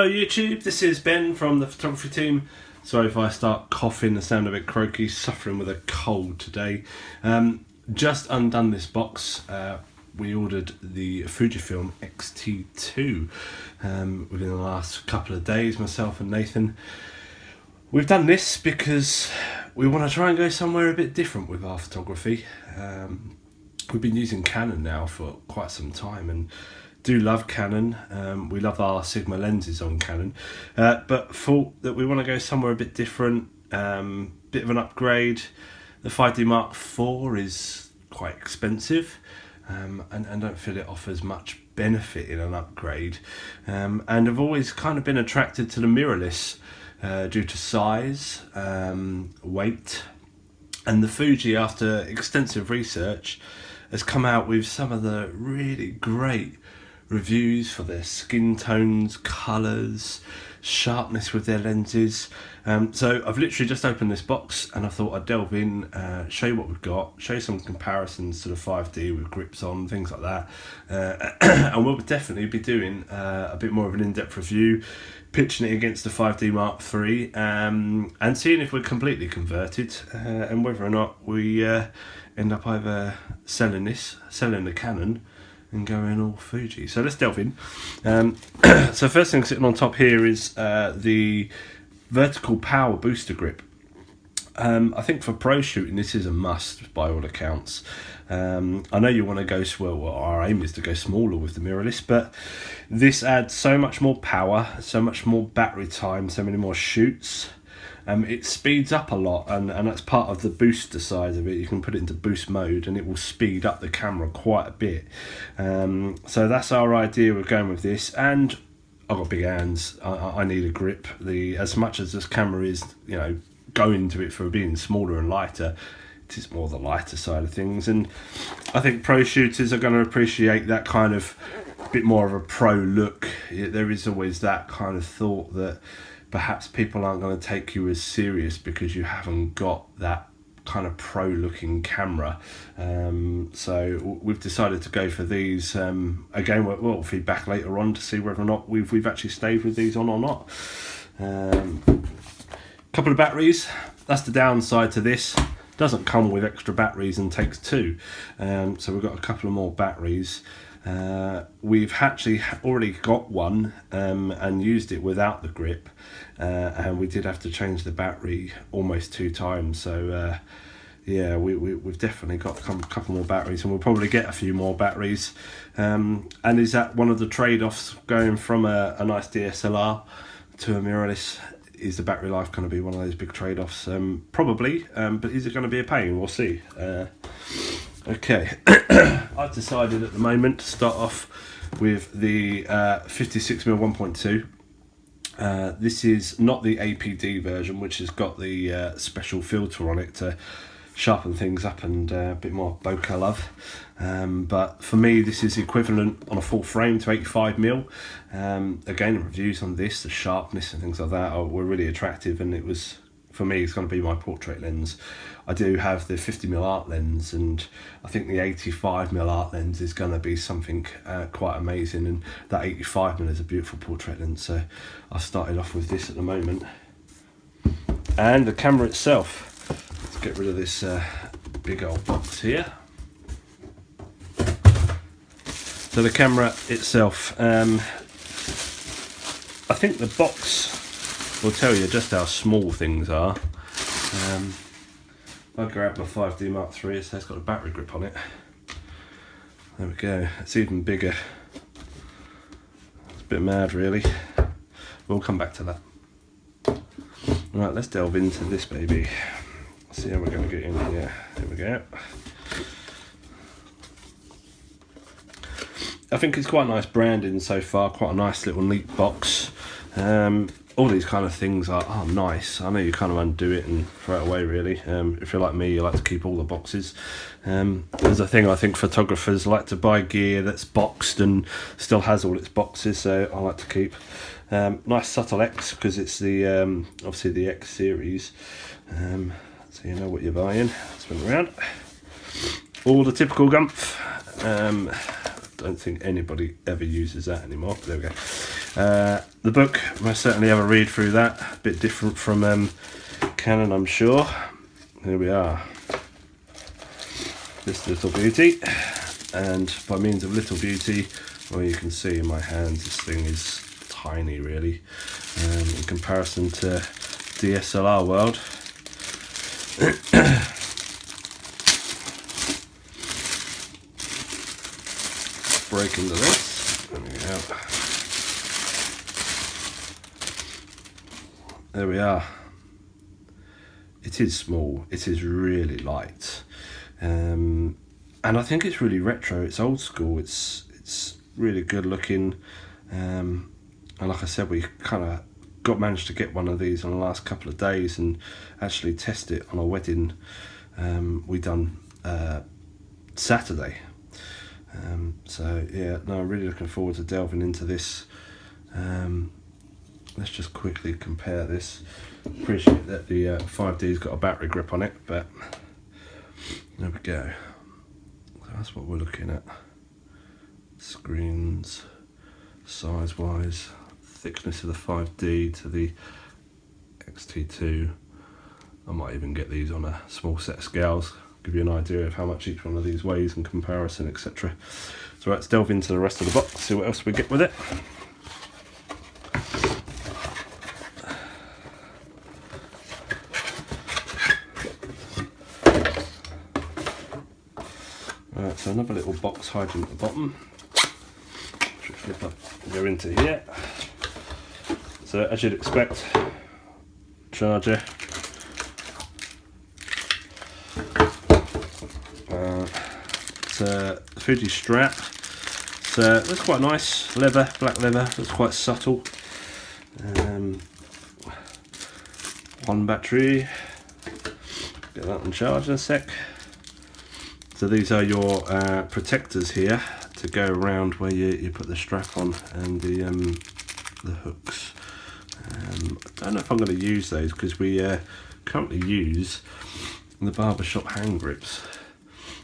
Hello YouTube, this is Ben from the photography team. Sorry if I start coughing, I sound a bit croaky, suffering with a cold today. Just undone this box. We ordered the Fujifilm X T2 within the last couple of days, myself and Nathan. We've done this because we want to try and go somewhere a bit different with our photography. We've been using Canon now for quite some time and do love Canon. We love our Sigma lenses on Canon, but thought that we want to go somewhere a bit different, bit of an upgrade. The 5D Mark IV is quite expensive, and don't feel it offers much benefit in an upgrade, and I've always kind of been attracted to the mirrorless due to size, weight, and the Fuji, after extensive research, has come out with some of the really great reviews for their skin tones, colours, sharpness with their lenses. So I've literally just opened this box and I thought I'd delve in, show you what we've got, show you some comparisons to the 5D with grips on, things like that. And we'll definitely be doing a bit more of an in-depth review, pitching it against the 5D Mark III, and seeing if we're completely converted, and whether or not we end up either selling the Canon and going all Fuji. So let's delve in. So first thing sitting on top here is the vertical power booster grip. I think for pro shooting this is a must by all accounts. I know you want to go, well, our aim is to go smaller with the mirrorless, but this adds so much more power, so much more battery time, so many more shoots. It speeds up a lot, and that's part of the booster side of it. You can put it into boost mode and it will speed up the camera quite a bit. So that's our idea with going with this. And I've got big hands, I need a grip. As much as this camera is, you know, going to it for being smaller and lighter, it is more the lighter side of things. And I think pro shooters are going to appreciate that kind of bit more of a pro look. There is always that kind of thought that perhaps people aren't going to take you as serious because you haven't got that kind of pro looking camera. So we've decided to go for these. Again, we'll feedback later on to see whether or not we've actually stayed with these on or not. Couple of batteries, that's the downside to this. Doesn't come with extra batteries and takes two. So we've got a couple of more batteries. We've actually already got one and used it without the grip, and we did have to change the battery almost 2 times. So yeah, we've definitely got a couple more batteries, and we'll probably get a few more batteries. And is that one of the trade-offs going from a nice DSLR to a mirrorless? Is the battery life going to be one of those big trade-offs? Mm, but is it going to be a pain? We'll see. Okay, I've decided at the moment to start off with the 56mm 1.2. This is not the APD version, which has got the special filter on it to sharpen things up and a bit more bokeh love. But for me, this is equivalent on a full frame to 85mm. Again, the reviews on this, the sharpness and things like that were really attractive, and it was, for me, it's going to be my portrait lens. I do have the 50mm art lens, and I think the 85mm art lens is going to be something quite amazing, and that 85mm is a beautiful portrait lens, so I started off with this at the moment. And the camera itself, let's get rid of this big old box here. So the camera itself, I think the box will tell you just how small things are. I'll grab my 5D Mark III, it says it's got a battery grip on it. There we go, it's even bigger. It's a bit mad really. We'll come back to that. Right, let's delve into this baby. See how we're going to get in here. There we go. I think it's quite nice branding so far, quite a nice little neat box. All these kind of things are nice. I know you kind of undo it and throw it away really. If you're like me, you like to keep all the boxes. There's a thing, I think photographers like to buy gear that's boxed and still has all its boxes, so I like to keep. Nice subtle X, because it's the obviously the X series, so you know what you're buying. Spin around. All the typical gumph. Don't think anybody ever uses that anymore. There we go. The book, most certainly have a read through that. A bit different from Canon, I'm sure. Here we are. This little beauty, and by means of little beauty, well, you can see in my hands this thing is tiny really, in comparison to DSLR world. Break into this. There we go. There we are. It is small. It is really light. And I think it's really retro. It's old school. It's really good looking. And like I said, we kind of managed to get one of these on the last couple of days and actually test it on a wedding we done Saturday. So yeah, no, I'm really looking forward to delving into this. Let's just quickly compare this. Appreciate that the 5D's got a battery grip on it, but there we go. So that's what we're looking at. Screens, size wise, thickness of the 5D to the X-T2. I might even get these on a small set of scales, give you an idea of how much each one of these weighs in comparison, etc. So let's delve into the rest of the box, see what else we get with it. Right, so another little box hiding at the bottom. Should flip up and go into here. So as you'd expect, charger. It's a Fuji strap. So it looks quite nice. Leather, black leather. Looks quite subtle. One battery. Get that on charge in a sec. So these are your protectors here to go around where you put the strap on and the hooks. I don't know if I'm going to use those because we currently use the barbershop hand grips.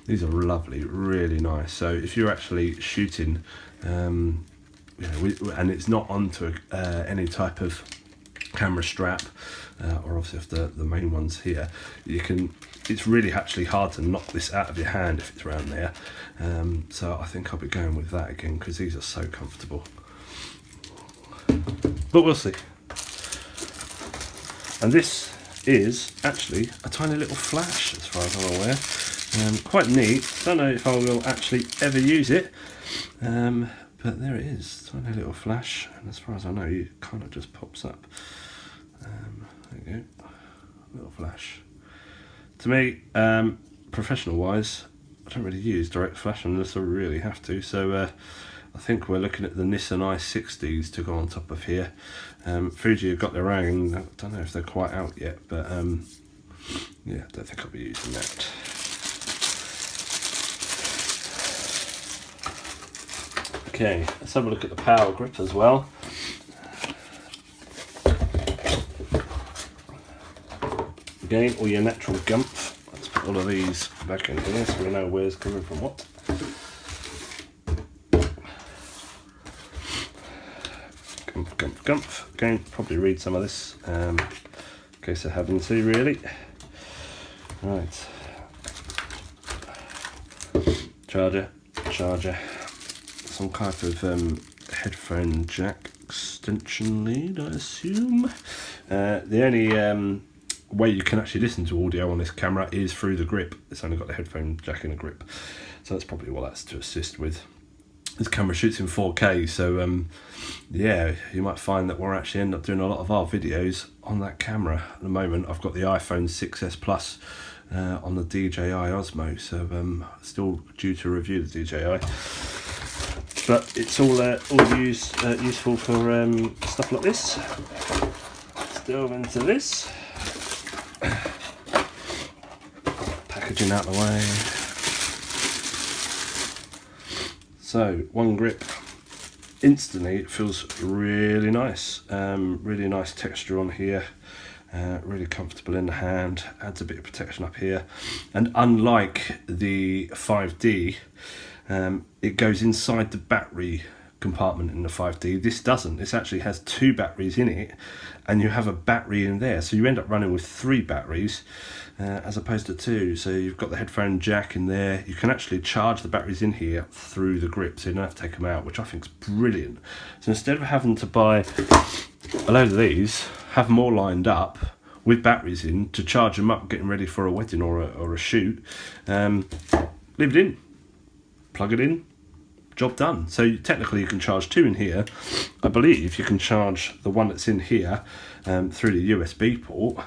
These are lovely, really nice. So if you're actually shooting, you know, and it's not onto any type of camera strap, or obviously if the main one's here, you can. It's really actually hard to knock this out of your hand if it's around there. So I think I'll be going with that again because these are so comfortable. But we'll see. And this is actually a tiny little flash as far as I'm aware. Quite neat. Don't know if I will actually ever use it. But there it is, tiny little flash. And as far as I know, it kind of just pops up. There you go, little flash. To me, professional wise, I don't really use direct flash unless I really have to, so I think we're looking at the Nissan i60s to go on top of here. Fuji have got their own, I don't know if they're quite out yet, but yeah, I don't think I'll be using that. Okay, let's have a look at the power grip as well. Again, all your natural gumph. Let's put all of these back in here so we know where's coming from what. Gumph, gumph, gumph. Again, probably read some of this in case I haven't to really. Right. Charger, charger. Some kind of headphone jack extension lead, I assume. The only way you can actually listen to audio on this camera is through the grip. It's only got the headphone jack in the grip, so that's probably what that's to assist with. This camera shoots in 4K, so yeah, you might find that we'll actually end up doing a lot of our videos on that camera. At the moment I've got the iPhone 6s Plus on the DJI Osmo, so still due to review the DJI, but it's all useful for stuff like this. Let's delve into this. Packaging out the way. So one grip, instantly it feels really nice. Really nice texture on here. Really comfortable in the hand. Adds a bit of protection up here. And unlike the 5D, it goes inside the battery compartment in the 5D. This doesn't. This actually has 2 batteries in it, and you have a battery in there, so you end up running with 3 batteries as opposed to 2. So you've got the headphone jack in there. You can actually charge the batteries in here through the grip, so you don't have to take them out, which I think is brilliant. So instead of having to buy a load of these, have them all lined up with batteries in to charge them up getting ready for a wedding or a shoot, leave it in, plug it in, job done. So technically you can charge 2 in here. I believe you can charge the one that's in here through the USB port,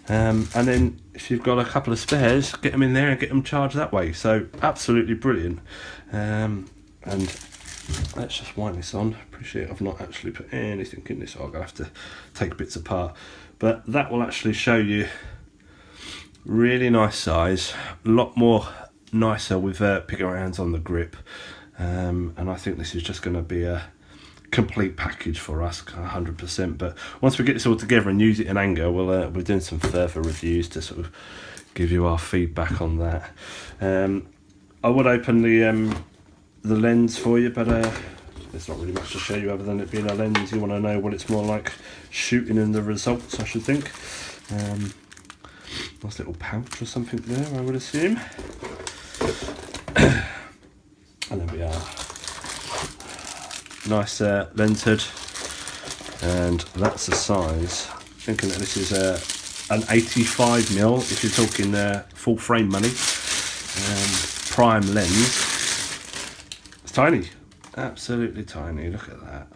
and then if you've got a couple of spares, get them in there and get them charged that way. So absolutely brilliant. And let's just wind this on. Appreciate I've not actually put anything in this, so I'm gonna have to take bits apart, but that will actually show you really nice size, a lot more nicer with picking our hands on the grip. And I think this is just going to be a complete package for us, 100%. But once we get this all together and use it in anger, we're doing some further reviews to sort of give you our feedback on that. I would open the lens for you, but there's not really much to show you other than it being a lens. You want to know what it's more like shooting in the results, I should think. Nice little pouch or something there, I would assume. And there we are. Nice lens hood, and that's the size. Thinking that this is an 85mm if you're talking full frame money. Prime lens. It's tiny, absolutely tiny. Look at that.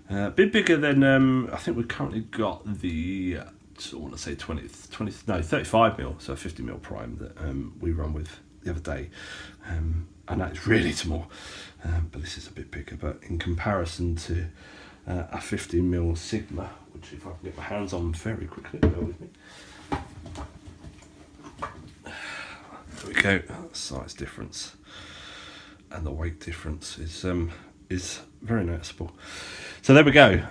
A bit bigger than I think we've currently got the. I want to say 35mm, so 50mm prime that we run with the other day, and that's really small, but this is a bit bigger. But in comparison to a 50mm Sigma, which if I can get my hands on very quickly, bear with me. There we go. Size difference and the weight difference is very noticeable. So there we go.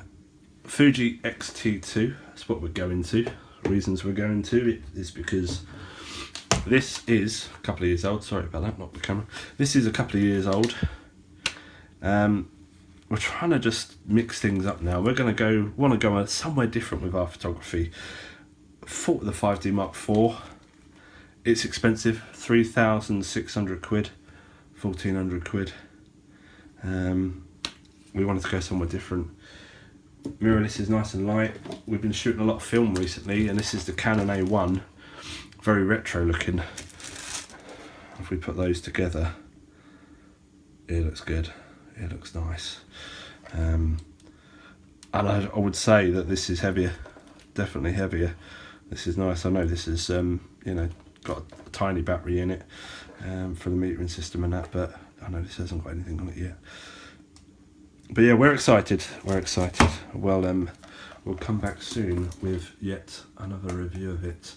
Fuji X-T2, that's what we're going to. Reasons we're going to it is because this is a couple of years old. Sorry about that, not the camera. This is a couple of years old. We're trying to just mix things up now. We're going to want to go somewhere different with our photography. For the 5D Mark IV, it's expensive, 3,600 quid, 1,400 quid. We wanted to go somewhere different. Mirrorless is nice and light. We've been shooting a lot of film recently, and this is the Canon A1, very retro looking. If we put those together, it looks good, it looks nice. And I would say that this is heavier, definitely heavier. This is nice. I know this is you know, got a tiny battery in it for the metering system and that, but I know this hasn't got anything on it yet. But yeah, we're excited. We're excited. Well, we'll come back soon with yet another review of it.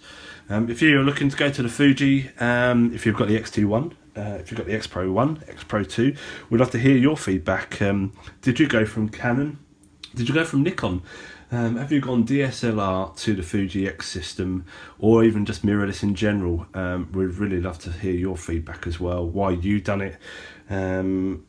If you're looking to go to the Fuji, if you've got the X-T1, if you've got the X Pro 1, X Pro 2, we'd love to hear your feedback. Did you go from Canon? Did you go from Nikon? Have you gone DSLR to the Fuji X system, or even just mirrorless in general? We'd really love to hear your feedback as well, why you done it. And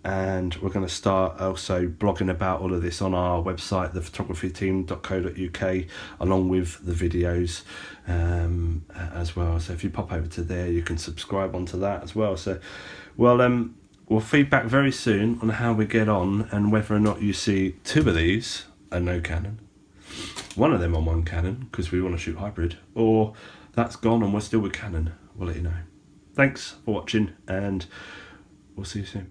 we're going to start also blogging about all of this on our website, thephotographyteam.co.uk, along with the videos as well. So if you pop over to there, you can subscribe onto that as well. So we'll feedback very soon on how we get on, and whether or not you see 2 of these and no Canon, 1 of them on 1 Canon because we want to shoot hybrid, or that's gone and we're still with Canon. We'll let you know. Thanks for watching, and we'll see you soon.